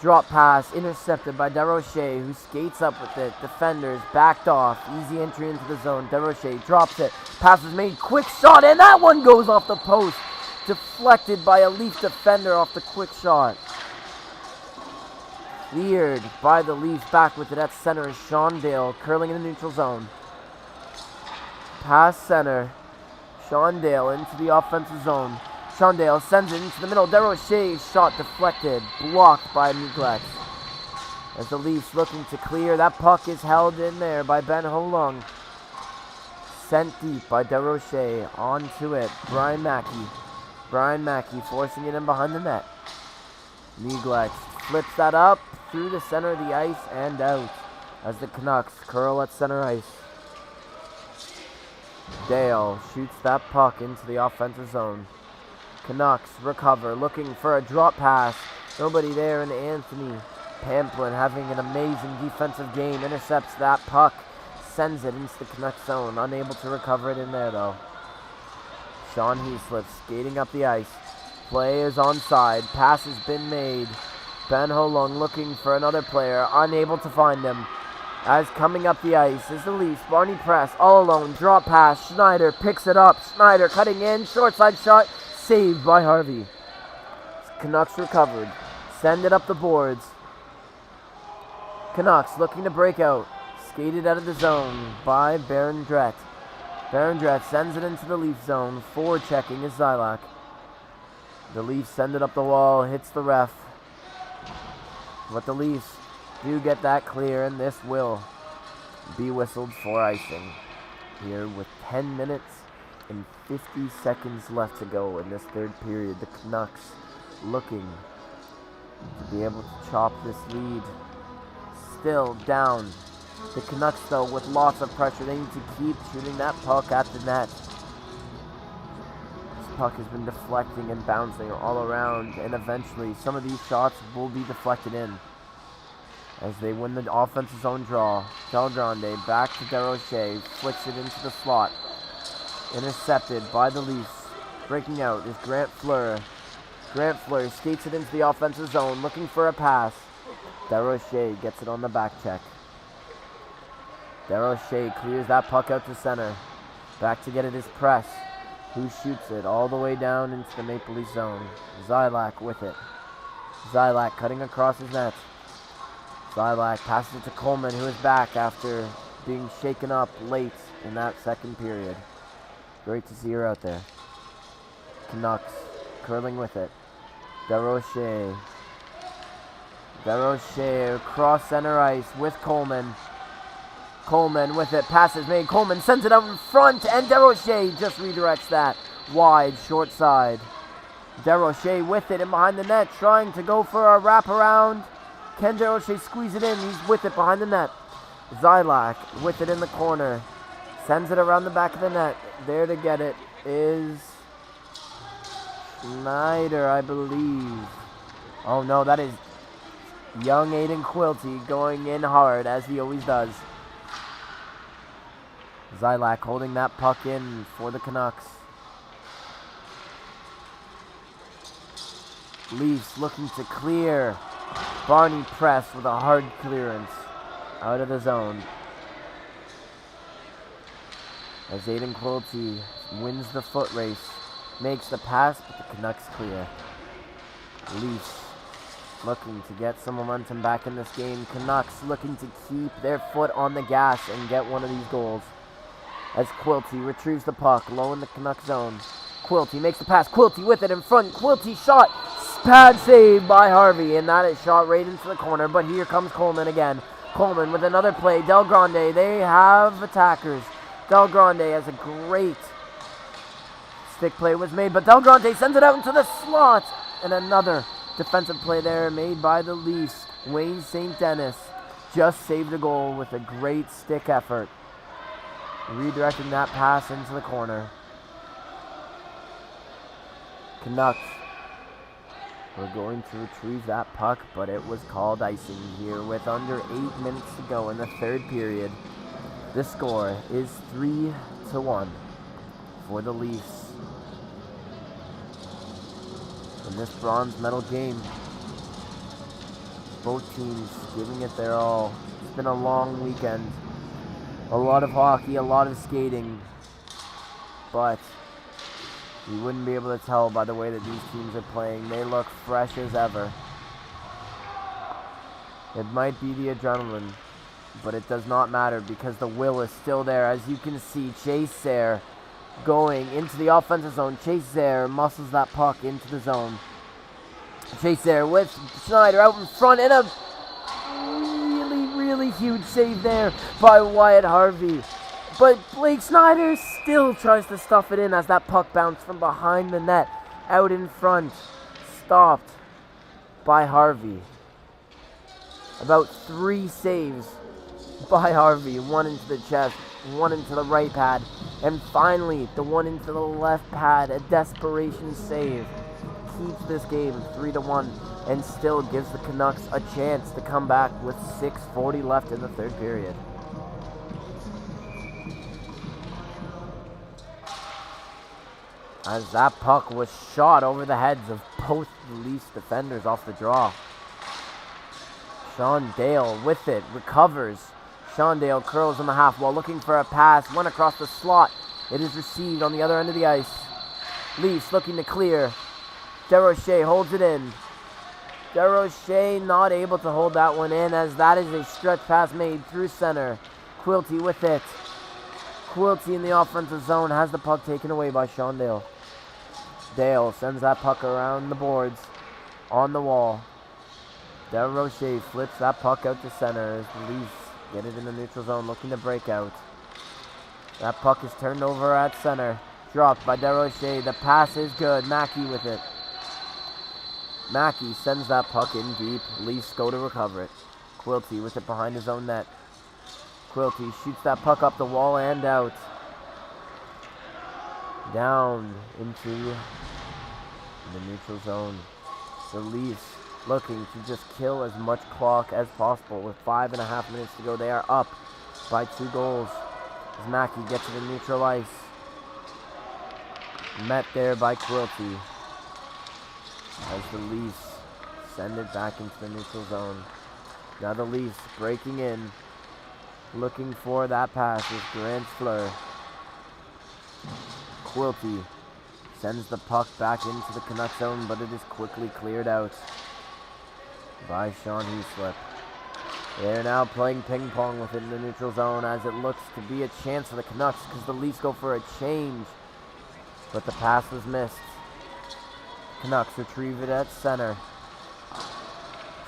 Drop pass intercepted by Desrochers, who skates up with it. Defenders backed off. Easy entry into the zone. Desrochers drops it. Pass is made. Quick shot, and that one goes off the post. Deflected by a Leaf defender off the quick shot. Cleared by the Leafs. Back with it at center is Sean Dale, curling in the neutral zone. Pass center. Sean Dale into the offensive zone. Sean Dale sends it into the middle. Desrochers shot deflected. Blocked by Muglex. As the Leafs looking to clear. That puck is held in there by Ben Holung. Sent deep by Desrochers. Onto it. Brian Mackey forcing it in behind the net. Muglex flips that up through the center of the ice and out as the Canucks curl at center ice. Dale shoots that puck into the offensive zone. Canucks recover, looking for a drop pass. Nobody there, and Anthony Pamplin having an amazing defensive game. Intercepts that puck, sends it into the Canucks zone. Unable to recover it in there, though. Sean Heaslip skating up the ice. Play is onside. Pass has been made. Ben Holung looking for another player. Unable to find him. As coming up the ice is the Leafs. Barney Press all alone. Drop pass. Schneider picks it up. Schneider cutting in. Short side shot. Saved by Harvey. Canucks recovered. Send it up the boards. Canucks looking to break out. Skated out of the zone by Baron Drett. Baron Drett sends it into the Leaf zone. Forward checking is Zylak. The Leafs send it up the wall. Hits the ref. But the Leafs do get that clear, and this will be whistled for icing. Here with 10 minutes and 50 seconds left to go in this third period. The Canucks looking to be able to chop this lead. Still down. The Canucks, though, with lots of pressure, they need to keep shooting that puck at the net. This puck has been deflecting and bouncing all around, and eventually some of these shots will be deflected in as they win the offensive zone draw. Del Grande back to Desrochers, flicks it into the slot. Intercepted by the Leafs. Breaking out is Grant Fleur. Grant Fleur skates it into the offensive zone, looking for a pass. Desrochers gets it on the back check. Desrochers clears that puck out to center. Back to get it is Press, who shoots it all the way down into the Maple Leaf zone. Zylak with it. Zylak cutting across his net. Zylak passes it to Coleman, who is back after being shaken up late in that second period. Great to see her out there. Canucks curling with it. Desrochers. Desrochers across center ice with Coleman. Coleman with it. Passes made. Coleman sends it out in front, and Desrochers just redirects that wide, short side. Desrochers with it in behind the net, trying to go for a wraparound. Can Desrochers squeeze it in? He's with it behind the net. Zylak with it in the corner. Sends it around the back of the net. There to get it is Schneider, I believe. Oh no, that is Young Aiden Quilty going in hard, as he always does. Zylak holding that puck in for the Canucks. Leafs looking to clear. Barney Press with a hard clearance out of the zone. As Aiden Quilty wins the foot race, makes the pass, but the Canucks clear. Leafs looking to get some momentum back in this game. Canucks looking to keep their foot on the gas and get one of these goals. As Quilty retrieves the puck low in the Canucks zone. Quilty makes the pass. Quilty with it in front. Quilty shot. Pad save by Harvey, and that is shot right into the corner. But here comes Coleman again. Coleman with another play. Del Grande, they have attackers. Del Grande has a great stick play was made, but Del Grande sends it out into the slot. And another defensive play there made by the Leafs. Wayne St. Dennis just saved a goal with a great stick effort. Redirecting that pass into the corner. Canucks were going to retrieve that puck, but it was called icing here with under 8 minutes to go in the third period. The score is 3-1 for the Leafs in this bronze medal game. Both teams giving it their all. It's been a long weekend. A lot of hockey, a lot of skating, but you wouldn't be able to tell by the way that these teams are playing. They look fresh as ever. It might be the adrenaline, but it does not matter because the will is still there. As you can see, Chase Sayre going into the offensive zone. Chase Sayre muscles that puck into the zone. Chase Sayre with Schneider out in front, and a really huge save there by Wyatt Harvey. But Blake Schneider still tries to stuff it in as that puck bounced from behind the net out in front. Stopped by Harvey. About 3 saves by Harvey. One into the chest, one into the right pad, and finally the one into the left pad. A desperation save. Keeps this game 3-1 and still gives the Canucks a chance to come back with 6:40 left in the third period. As that puck was shot over the heads of both the Leafs defenders off the draw. Sean Dale with it, recovers. Sean Dale curls in the half wall looking for a pass, went across the slot. It is received on the other end of the ice. Leafs looking to clear. Desrochers holds it in. Desrochers not able to hold that one in as that is a stretch pass made through center. Quilty with it. Quilty in the offensive zone has the puck taken away by Sean Dale. Dale sends that puck around the boards on the wall. Desrochers flips that puck out to center as the Leafs get it in the neutral zone looking to break out. That puck is turned over at center. Dropped by Desrochers. The pass is good. Mackey with it. Mackey sends that puck in deep. Leafs go to recover it. Quilty with it behind his own net. Quilty shoots that puck up the wall and out. Down into the neutral zone. The Leafs looking to just kill as much clock as possible. With 5.5 minutes to go, they are up by 2 goals. As Mackey gets to the neutral ice. Met there by Quilty. As the Leafs send it back into the neutral zone. Now the Leafs breaking in. Looking for that pass with Grant Fleur. Quilty sends the puck back into the Canucks zone, but it is quickly cleared out by Sean Heaslip. They're now playing ping pong within the neutral zone as it looks to be a chance for the Canucks because the Leafs go for a change, but the pass was missed. Canucks retrieve it at center.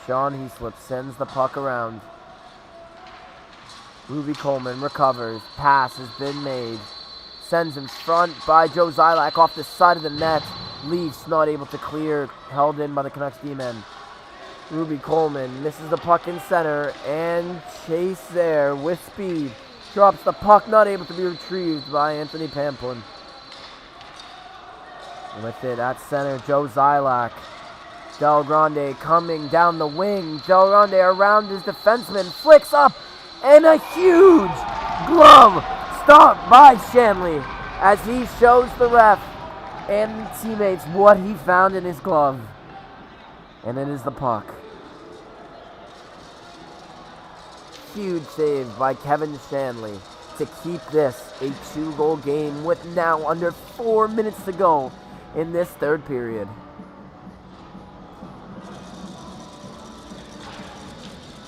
Sean Heaslip sends the puck around. Ruby Coleman recovers. Pass has been made. Sends in front by Joe Zylak off the side of the net. Leafs not able to clear. Held in by the Canucks D-men. Ruby Coleman misses the puck in center. And Chase there with speed. Drops the puck, not able to be retrieved by Anthony Pamplin. With it at center, Joe Zylak Del Grande coming down the wing. Del Grande around his defenseman, flicks up, and a huge glove stop by Shanley as he shows the ref and teammates what he found in his glove. And it is the puck. Huge save by Kevin Shanley to keep this a 2-goal game with now under 4 minutes to go in this third period.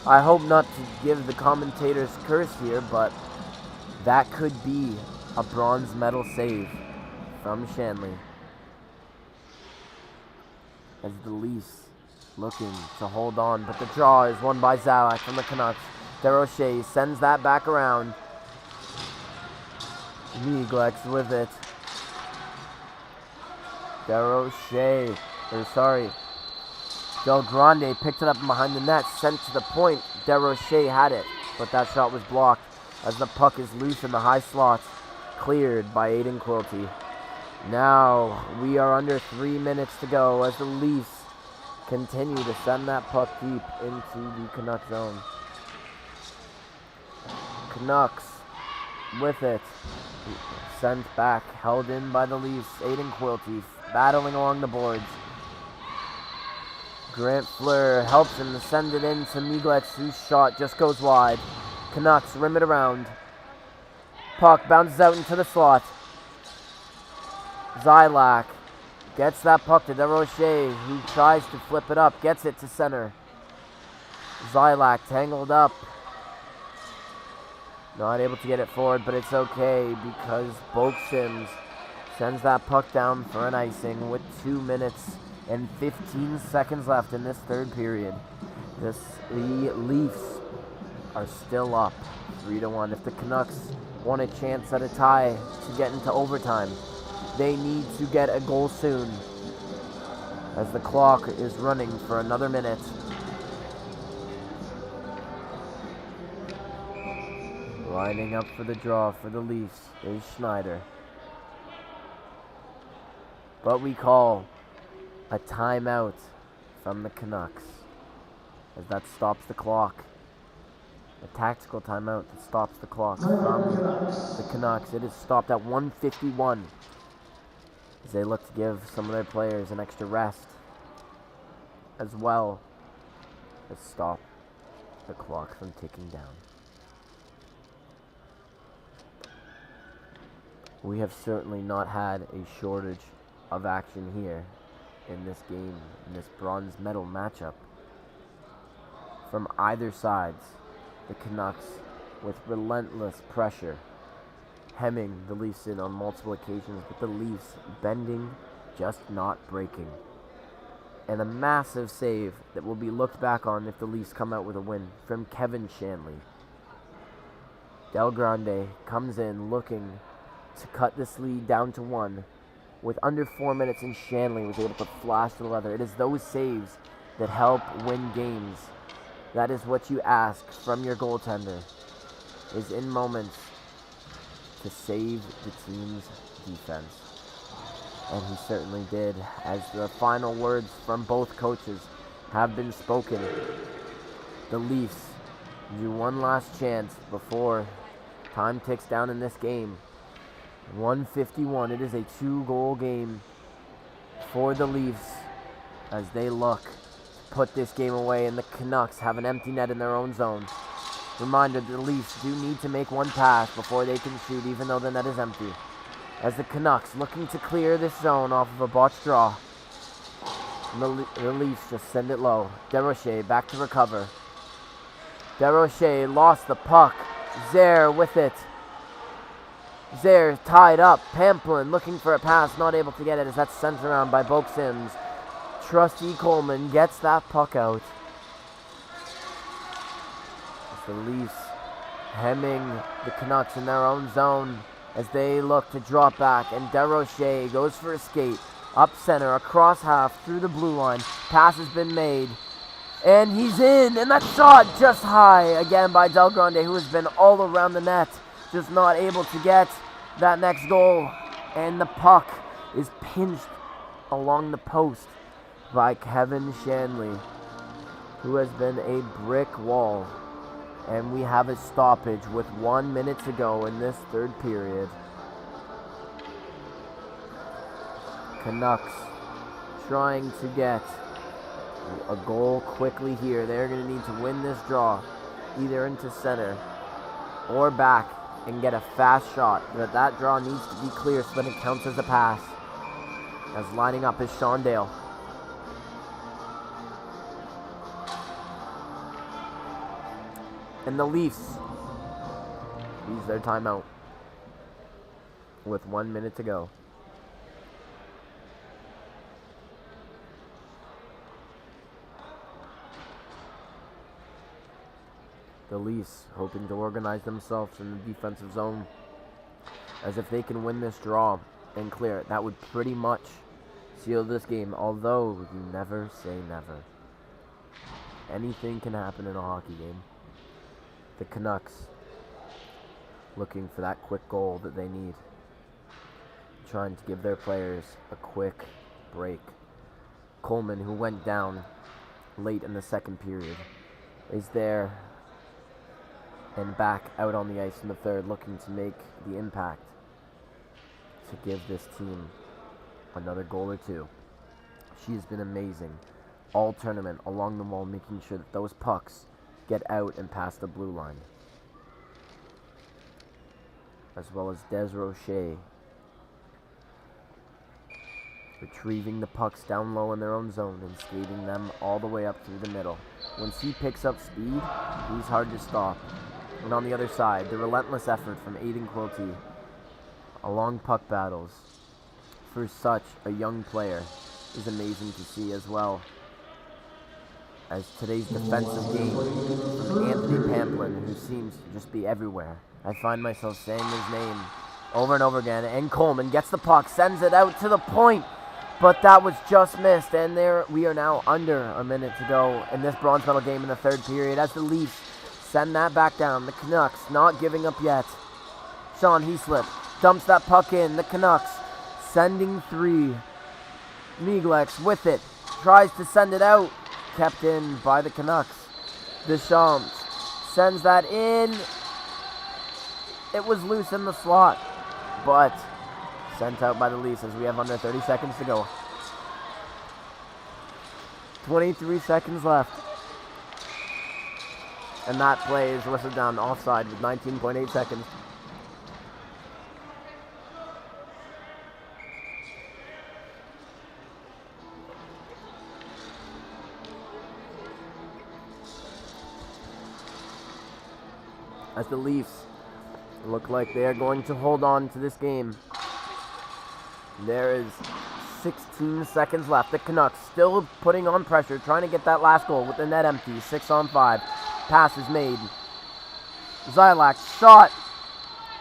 I hope not to give the commentators curse here, but that could be a bronze medal save from Shanley. As the Leafs looking to hold on, but the draw is won by Zalak from the Canucks. DeRoche sends that back around. Miglex with it. Del Grande picked it up behind the net, sent to the point. DeRoche had it, but that shot was blocked as the puck is loose in the high slot, cleared by Aiden Quilty. Now we are under 3 minutes to go as the Leafs continue to send that puck deep into the Canucks zone. Canucks with it. Sent back, held in by the Leafs. Aiden Quilty battling along the boards. Grant Fleur helps him to send it in to Miglex, whose shot just goes wide. Canucks rim it around. Puck bounces out into the slot. Zylak gets that puck to DeRoche, who tries to flip it up, gets it to center. Zylak tangled up. Not able to get it forward, but it's okay because Boak Sims sends that puck down for an icing with 2 minutes and 15 seconds left in this third period. The Leafs are still up 3-1. If the Canucks want a chance at a tie to get into overtime, they need to get a goal soon as the clock is running for another minute. Lining up for the draw for the Leafs is Schneider. But we call a timeout from the Canucks as that stops the clock. A tactical timeout that stops the clock from the Canucks. It is stopped at 1:51 as they look to give some of their players an extra rest, as well as stop the clock from ticking down. We have certainly not had a shortage of action here in this game, in this bronze medal matchup. From either sides, the Canucks with relentless pressure, hemming the Leafs in on multiple occasions, but the Leafs bending, just not breaking. And a massive save that will be looked back on if the Leafs come out with a win from Kevin Shanley. Del Grande comes in looking to cut this lead down to 1 with under 4 minutes, and Shanley was able to flash the leather. It is those saves that help win games. That is what you ask from your goaltender, is in moments to save the team's defense. And he certainly did, as the final words from both coaches have been spoken. The Leafs do one last chance before time ticks down in this game. 1:51. It is a 2-goal game for the Leafs as they look to put this game away, and the Canucks have an empty net in their own zone. Reminder, the Leafs do need to make one pass before they can shoot, even though the net is empty. As the Canucks looking to clear this zone off of a botched draw. And the Leafs just send it low. DeRoche back to recover. DeRoche lost the puck. Zaire with it. Zaire tied up. Pamplin looking for a pass, not able to get it as that's sent around by Boak Sims. Trusty Coleman gets that puck out. As the Leafs hemming the Canucks in their own zone as they look to drop back, and DeRoche goes for a skate. Up center, across half, through the blue line. Pass has been made. And he's in, and that shot just high again by Del Grande, who has been all around the net. Just not able to get that next goal. And the puck is pinched along the post by Kevin Shanley, who has been a brick wall. And we have a stoppage with 1 minute to go in this third period. Canucks trying to get a goal quickly here. They're going to need to win this draw, either into center or back, and get a fast shot. But that draw needs to be clear so that it counts as a pass. As lining up is Sean Dale. And the Leafs use their timeout with 1 minute to go. The Leafs hoping to organize themselves in the defensive zone, as if they can win this draw and clear it, that would pretty much seal this game, although you never say never. Anything can happen in a hockey game. The Canucks looking for that quick goal that they need, trying to give their players a quick break. Coleman, who went down late in the second period, is there and back out on the ice in the third, looking to make the impact to give this team another goal or two. She has been amazing all tournament along the wall, making sure that those pucks get out and past the blue line. As well as Des Rocher retrieving the pucks down low in their own zone and skating them all the way up through the middle. When he picks up speed, he's hard to stop. And on the other side, the relentless effort from Aiden Quilty along puck battles for such a young player is amazing to see as well. As today's defensive game from Anthony Pamplin, who seems to just be everywhere. I find myself saying his name over and over again. And Coleman gets the puck, sends it out to the point, but that was just missed. And there we are now under a minute to go in this bronze medal game in the third period, as the Leafs send that back down. The Canucks not giving up yet. Sean Heaslip dumps that puck in. The Canucks sending three. Miglex with it, tries to send it out. Kept in by the Canucks. Deschamps sends that in. It was loose in the slot, but sent out by the Leafs as we have under 30 seconds to go. 23 seconds left. And that play is whistled down offside with 19.8 seconds. As the Leafs look like they are going to hold on to this game. There is 16 seconds left. The Canucks still putting on pressure, trying to get that last goal with the net empty. 6-on-5. Pass is made. Zylak shot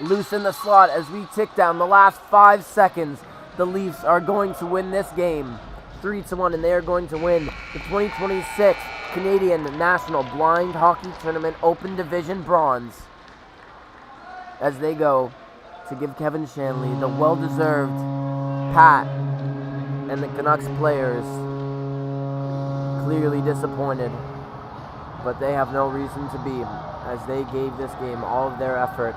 loose in the slot as we tick down the last 5 seconds. The Leafs are going to win this game 3-1, and they are going to win the 2026 Canadian National Blind Hockey Tournament Open Division Bronze, as they go to give Kevin Shanley the well-deserved pat. And the Canucks players clearly disappointed, but they have no reason to be, as they gave this game all of their effort.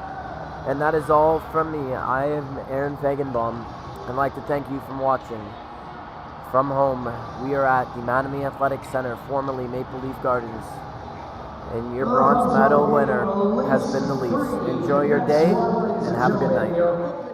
And that is all from me. I am Aaron Fagenbaum. I'd like to thank you for watching. From home, we are at the Mattamy Athletic Center, formerly Maple Leaf Gardens. And your bronze medal winner has been the Leafs. Enjoy your day and have a good night.